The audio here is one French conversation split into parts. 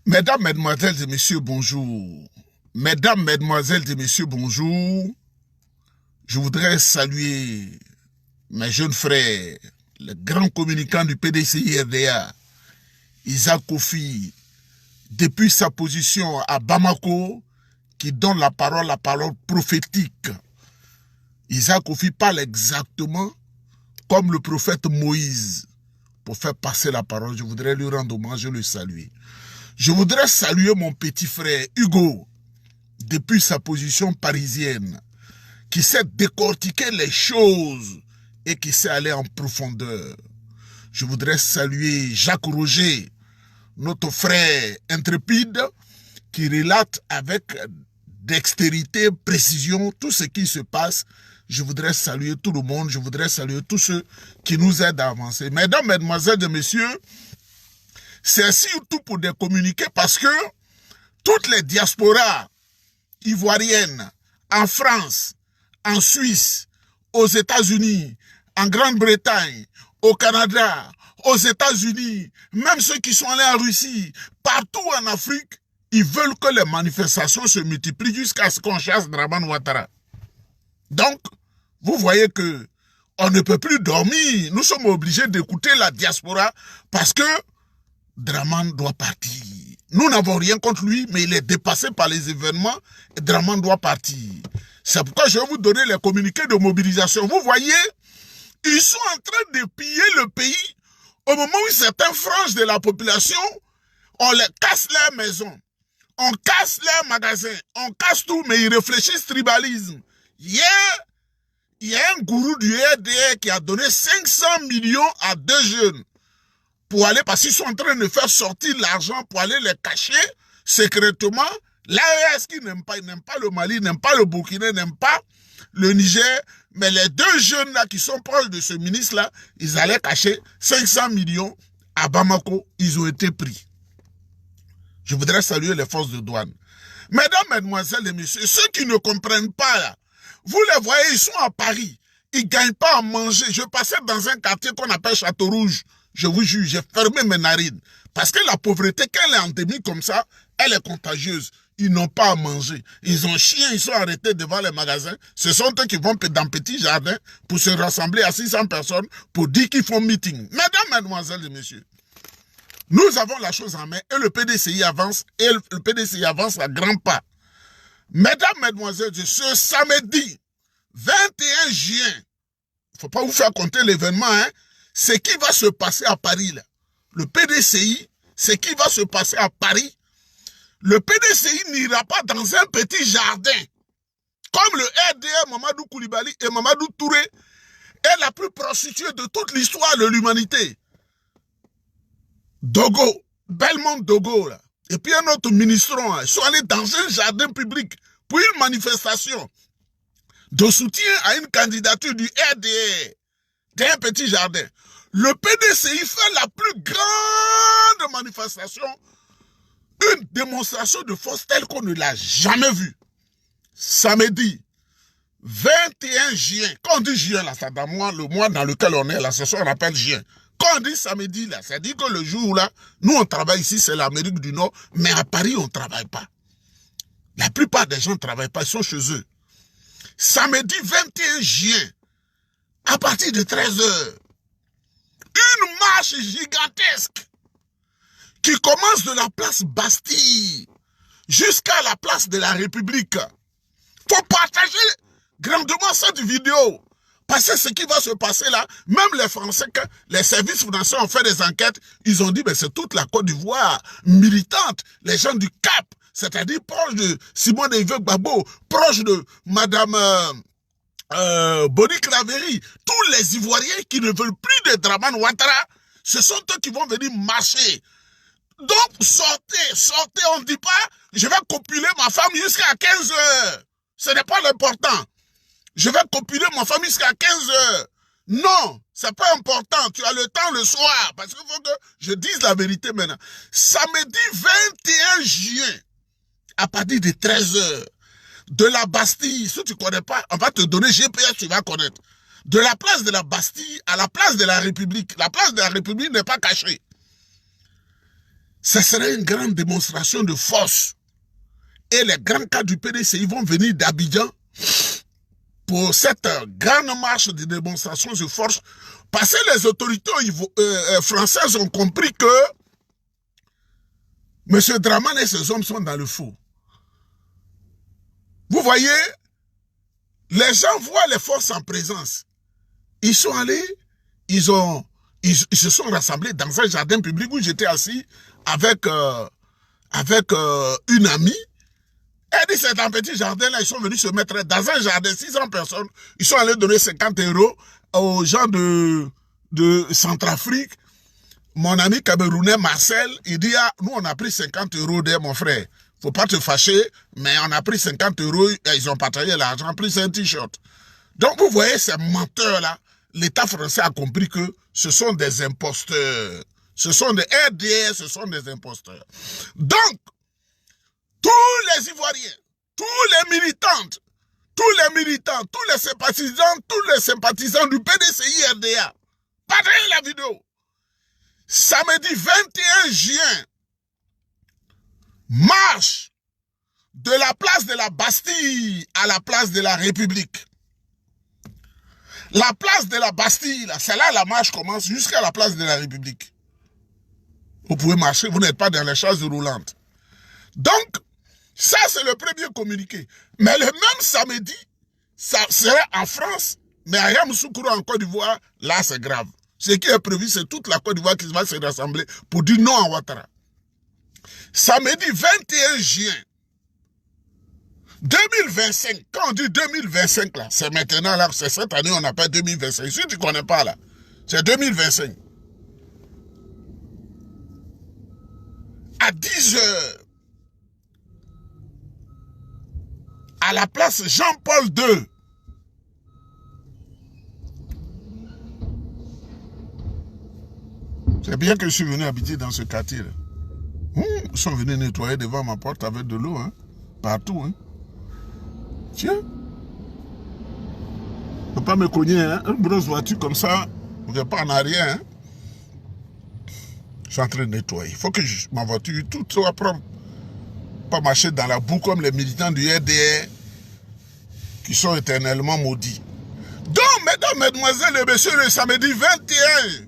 Mesdames, Mesdemoiselles et Messieurs, bonjour. Mesdames, Mesdemoiselles et Messieurs, bonjour. Je voudrais saluer mes jeunes frères, le grand communicant du PDCI-RDA, Isaac Kofi, depuis sa position à Bamako, qui donne la parole prophétique. Isaac Kofi parle exactement comme le prophète Moïse pour faire passer la parole. Je voudrais lui rendre hommage et le saluer. Je voudrais saluer mon petit frère Hugo, depuis sa position parisienne, qui sait décortiquer les choses et qui sait aller en profondeur. Je voudrais saluer Jacques Roger, notre frère intrépide, qui relate avec dextérité, précision, tout ce qui se passe. Je voudrais saluer tout le monde, je voudrais saluer tous ceux qui nous aident à avancer. Mesdames, Mesdemoiselles et Messieurs, c'est surtout pour des communiqués parce que toutes les diasporas ivoiriennes en France, en Suisse, aux États-Unis, en Grande-Bretagne, au Canada, aux États-Unis, même ceux qui sont allés en Russie, partout en Afrique, ils veulent que les manifestations se multiplient jusqu'à ce qu'on chasse Dramane Ouattara. Donc, vous voyez que on ne peut plus dormir. Nous sommes obligés d'écouter la diaspora parce que Dramane doit partir. Nous n'avons rien contre lui, mais il est dépassé par les événements et Dramane doit partir. C'est pourquoi je vais vous donner les communiqués de mobilisation. Vous voyez, ils sont en train de piller le pays au moment où certaines franges de la population, on les casse leurs maisons, on casse leurs magasins, on casse tout, mais ils réfléchissent tribalisme. Hier, il y a un gourou du RDA qui a donné 500 millions à 2 jeunes pour aller, parce qu'ils sont en train de faire sortir l'argent pour aller les cacher secrètement. L'AES qui n'aime pas le Mali, n'aime pas le Burkina, n'aime pas le Niger, mais les 2 jeunes là qui sont proches de ce ministre là, ils allaient cacher 500 millions à Bamako, ils ont été pris. Je voudrais saluer les forces de douane. Mesdames, Mesdemoiselles et Messieurs, ceux qui ne comprennent pas là, vous les voyez, ils sont à Paris, ils ne gagnent pas à manger. Je passais dans un quartier qu'on appelle Château-Rouge. Je vous jure, j'ai fermé mes narines. Parce que la pauvreté, quand elle est endémique comme ça, elle est contagieuse. Ils n'ont pas à manger. Ils ont chien, ils sont arrêtés devant les magasins. Ce sont eux qui vont dans petit jardin pour se rassembler à 600 personnes pour dire qu'ils font meeting. Mesdames, Mesdemoiselles et Messieurs, nous avons la chose en main et le PDCI avance, et le PDCI avance à grands pas. Mesdames, Mesdemoiselles, ce samedi 21 juin, il ne faut pas vous faire compter l'événement, hein, ce qui va se passer à Paris, là. Le PDCI, ce qui va se passer à Paris, le PDCI n'ira pas dans un petit jardin. Comme le RDA, Mamadou Koulibaly et Mamadou Touré est la plus prostituée de toute l'histoire de l'humanité. Dogo, Belmont Dogo, là. Et puis un autre ministron, là, ils sont allés dans un jardin public pour une manifestation de soutien à une candidature du RDA d'un petit jardin. Le PDCI fait la plus grande manifestation, une démonstration de force telle qu'on ne l'a jamais vue. Samedi 21 juin, quand on dit juin, là, c'est dans le mois dans lequel on est, là, c'est ça qu'on appelle juin. Quand on dit samedi, là, ça dit que le jour là, nous on travaille ici, c'est l'Amérique du Nord, mais à Paris, on ne travaille pas. La plupart des gens ne travaillent pas, ils sont chez eux. Samedi 21 juin, à partir de 13h, une marche gigantesque qui commence de la place Bastille jusqu'à la place de la République. Il faut partager grandement cette vidéo. Parce que ce qui va se passer là, même les Français, les services financiers ont fait des enquêtes, ils ont dit que c'est toute la Côte d'Ivoire militante, les gens du Cap, c'est-à-dire proche de Simone Veil Gbagbo, proche de Madame Boni Claveri, tous les Ivoiriens qui ne veulent plus de Dramane Ouattara, ce sont eux qui vont venir marcher. Donc sortez, on ne dit pas, je vais copuler ma femme jusqu'à 15h. Ce n'est pas l'important. Je vais copuler ma femme jusqu'à 15h. Non, c'est pas important. Tu as le temps le soir. Parce qu'il faut que je dise la vérité maintenant. Samedi 21 juin, à partir de 13h, de la Bastille, si tu ne connais pas, on va te donner GPS, tu vas connaître. De la place de la Bastille à la place de la République. La place de la République n'est pas cachée. ce serait une grande démonstration de force. Et les grands cas du PDCI vont venir d'Abidjan pour cette grande marche de démonstration de force, parce que les autorités françaises ont compris que M. Dramane et ses hommes sont dans le faux. Vous voyez, les gens voient les forces en présence. Ils sont allés, ils se sont rassemblés dans un jardin public où j'étais assis avec une amie. Elle dit, c'est dans un petit jardin là, ils sont venus se mettre dans un jardin, 600 personnes. Ils sont allés donner 50 € aux gens de Centrafrique. Mon ami camerounais Marcel, il dit, ah, nous on a pris 50 € de mon frère. Faut pas te fâcher, mais on a pris 50 €, ils ont partagé l'argent, pris un t-shirt. Donc vous voyez ces menteurs-là, l'État français a compris que ce sont des imposteurs. Ce sont des RDR, ce sont des imposteurs. Donc, tous les Ivoiriens, tous les militantes, tous les sympathisants du PDCI RDA, partagez la vidéo. Samedi 21 juin, marche de la place de la Bastille à la place de la République. La place de la Bastille, c'est là la marche commence jusqu'à la place de la République. Vous pouvez marcher, vous n'êtes pas dans les chaises roulantes. Donc, ça c'est le premier communiqué. Mais le même samedi, ça sera en France, mais à Yamoussoukro en Côte d'Ivoire, là c'est grave. Ce qui est prévu, c'est toute la Côte d'Ivoire qui va se rassembler pour dire non à Ouattara. Samedi 21 juin 2025, quand on dit 2025 là, c'est maintenant là, c'est cette année on appelle 2025. Si tu ne connais pas là, c'est 2025. À 10 h, à la place Jean-Paul II, c'est bien que je suis venu habiter dans ce quartier là. Ils sont venus nettoyer devant ma porte avec de l'eau, hein, partout. Hein. Tiens. Ne faut pas me cogner, hein. Une grosse voiture comme ça, on ne vient pas en arrière. Hein. Je suis en train de nettoyer. Il faut que ma voiture, tout soit propre. Pas marcher dans la boue comme les militants du RDR qui sont éternellement maudits. Donc, mesdames, mesdemoiselles et messieurs, le samedi 21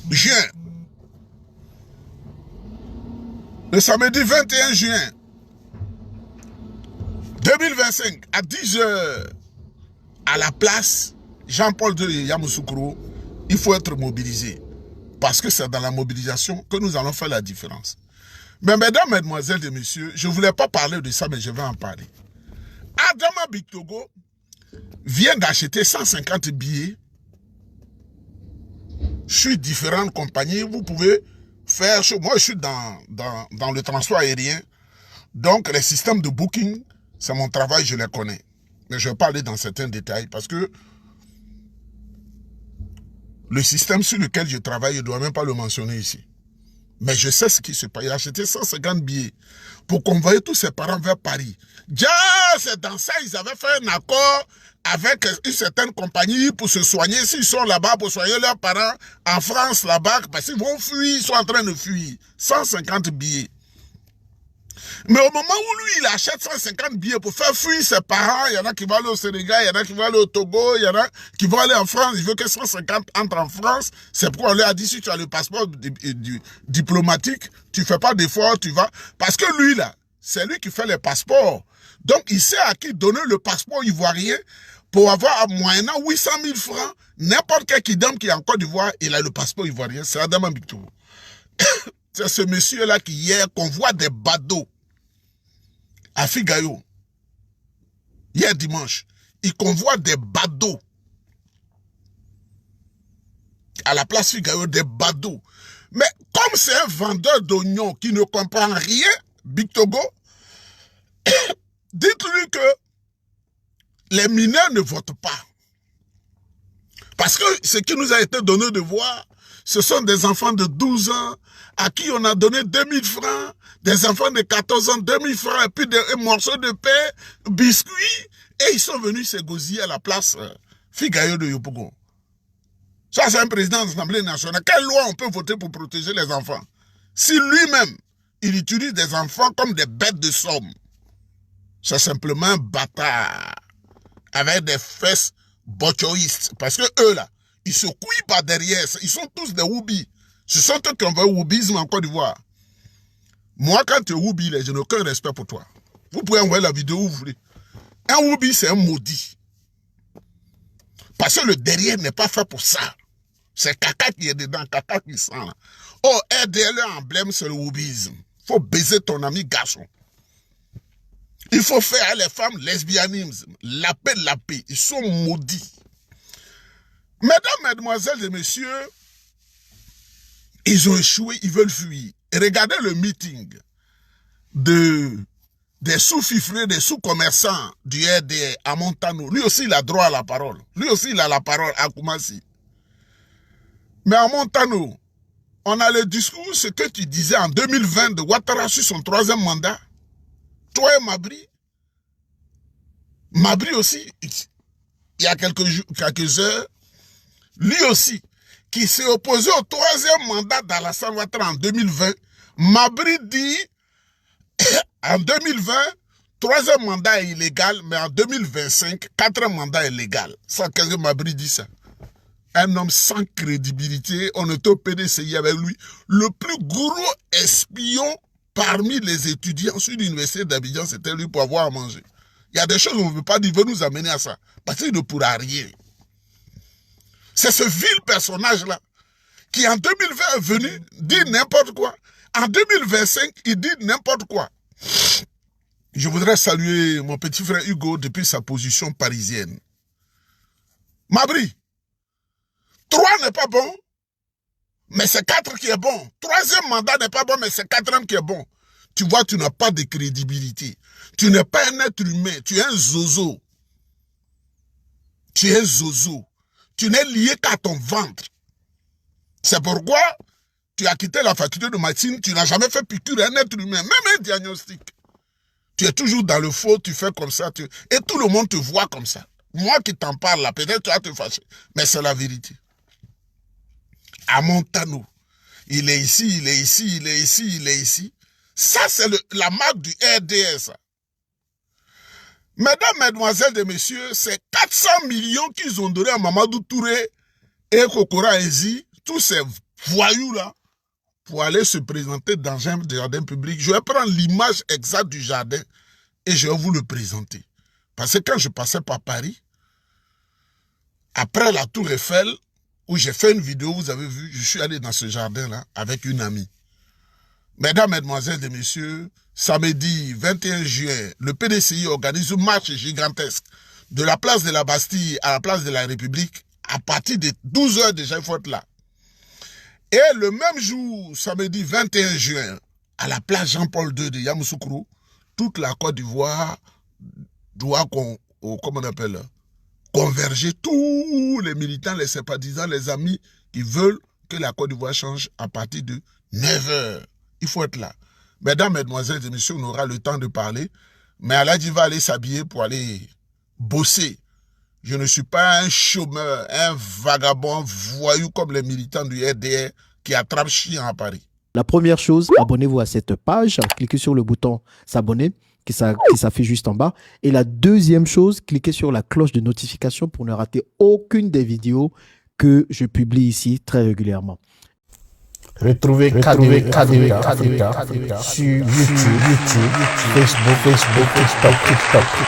juin, le samedi 21 juin 2025, à 10 h, à la place Jean-Paul II et Yamoussoukro, il faut être mobilisé. Parce que c'est dans la mobilisation que nous allons faire la différence. Mais mesdames, mesdemoiselles et messieurs, je ne voulais pas parler de ça, mais je vais en parler. Adama Bictogo vient d'acheter 150 billets sur différentes compagnies. Vous pouvez faire... Moi, je suis dans le transport aérien. Donc, les systèmes de booking, c'est mon travail, je les connais. Mais je vais pas aller dans certains détails parce que le système sur lequel je travaille, je ne dois même pas le mentionner ici. Mais je sais ce qui se passe. Il a acheté 150 billets pour convoyer tous ses parents vers Paris. Déjà, c'est dans ça, ils avaient fait un accord avec une certaine compagnie pour se soigner. S'ils sont là-bas pour soigner leurs parents en France, là-bas, parce qu'ils vont fuir, ils sont en train de fuir. 150 billets. Mais au moment où lui, il achète 150 billets pour faire fuir ses parents, il y en a qui vont aller au Sénégal, il y en a qui vont aller au Togo, il y en a qui vont aller en France. Il veut que 150 entrent en France. C'est pourquoi on lui a dit, si tu as le passeport diplomatique, tu ne fais pas d'effort, tu vas. Parce que lui, là, c'est lui qui fait les passeports. Donc, il sait à qui donner le passeport ivoirien pour avoir moyennant 800 000 francs. N'importe quel kidam qui est en Côte d'Ivoire, il a le passeport ivoirien. C'est Adama Bictogo. C'est ce monsieur-là qui, hier, convoie des badauds à Figayo, hier dimanche, il convoie des badauds à la place Figayo, des badauds. Mais comme c'est un vendeur d'oignons qui ne comprend rien, Bictogo, dites-lui que les mineurs ne votent pas. Parce que ce qui nous a été donné de voir, ce sont des enfants de 12 ans à qui on a donné 2000 francs, des enfants de 14 ans, 2000 francs, et puis des morceaux de pain, biscuits, et ils sont venus s'égosiller à la place Figayo de Yopougon. Ça, c'est un président de l'Assemblée nationale. Quelle loi on peut voter pour protéger les enfants? Si lui-même, il utilise des enfants comme des bêtes de somme, c'est simplement un bâtard avec des fesses bochoïstes. Parce que eux, là, ils se couillent par derrière. Ils sont tous des Woubi. Ce sont eux qui ont fait le Woubisme en Côte d'Ivoire. Moi, quand tu es Woubi, je n'ai aucun respect pour toi. Vous pouvez envoyer la vidéo où vous voulez. Un Woubi, c'est un maudit. Parce que le derrière n'est pas fait pour ça. C'est caca qui est dedans, caca qui sent là. Oh, RDL emblème, c'est le Woubisme. Il faut baiser ton ami garçon. Il faut faire à les femmes lesbianisme. La paix. Ils sont maudits. Mesdames, mesdemoiselles et messieurs, ils ont échoué, ils veulent fuir. Et regardez le meeting des sous-fifrés, des sous-commerçants du RDR à Montano. Lui aussi, il a droit à la parole. Lui aussi, il a la parole à Koumassi. Mais à Montano, on a le discours, ce que tu disais en 2020 de Ouattara sur son 3e mandat. Toi et Mabri. Mabri aussi, il y a quelques heures, lui aussi, qui s'est opposé au 3e mandat d'Alassane Ouattara en 2020. Mabri dit, en 2020, 3e mandat est illégal, mais en 2025, 4e mandat est légal. Ça, qu'est-ce que Mabri dit ça? Un homme sans crédibilité, on était au PDCI avec lui. Le plus gros espion parmi les étudiants sur l'université d'Abidjan, c'était lui pour avoir à manger. Il y a des choses qu'on ne veut pas dire, il veut nous amener à ça. Parce qu'il ne pourra rien. C'est ce vil personnage-là qui en 2020 est venu dire n'importe quoi. En 2025, il dit n'importe quoi. Je voudrais saluer mon petit frère Hugo depuis sa position parisienne. Mabri, 3 n'est pas bon, mais c'est 4 qui est bon. 3e mandat n'est pas bon, mais c'est 4e qui est bon. Tu vois, tu n'as pas de crédibilité. Tu n'es pas un être humain, tu es un zozo. Tu es un zozo. Tu n'es lié qu'à ton ventre. C'est pourquoi tu as quitté la faculté de médecine, tu n'as jamais fait piqûre à un être humain, même un diagnostic. Tu es toujours dans le faux, tu fais comme ça, et tout le monde te voit comme ça. Moi qui t'en parle là, peut-être tu vas te fâcher, mais c'est la vérité. À Montano, il est ici, il est ici, il est ici, il est ici. Ça, c'est la marque du RDR, ça. Mesdames, mesdemoiselles et messieurs, c'est 400 millions qu'ils ont donné à Mamadou Touré et Kokora Ezi, tous ces voyous-là, pour aller se présenter dans un jardin public. Je vais prendre l'image exacte du jardin et je vais vous le présenter. Parce que quand je passais par Paris, après la Tour Eiffel, où j'ai fait une vidéo, vous avez vu, je suis allé dans ce jardin-là avec une amie. Mesdames, mesdemoiselles et messieurs, samedi 21 juin, le PDCI organise une marche gigantesque de la place de la Bastille à la place de la République. À partir de 12 h déjà, il faut être là. Et le même jour, samedi 21 juin, à la place Jean-Paul II de Yamoussoukro, toute la Côte d'Ivoire doit, converger tous les militants, les sympathisants, les amis qui veulent que la Côte d'Ivoire change à partir de 9 h. Il faut être là. Mesdames, mesdemoiselles et messieurs, on aura le temps de parler. Mais Aladji va aller s'habiller pour aller bosser. Je ne suis pas un chômeur, un vagabond, un voyou comme les militants du RDR qui attrapent chien à Paris. La première chose, abonnez-vous à cette page. Cliquez sur le bouton s'abonner qui s'affiche juste en bas. Et la deuxième chose, cliquez sur la cloche de notification pour ne rater aucune des vidéos que je publie ici très régulièrement. Retrouvez KDV Africa sur YouTube, Facebook, TikTok.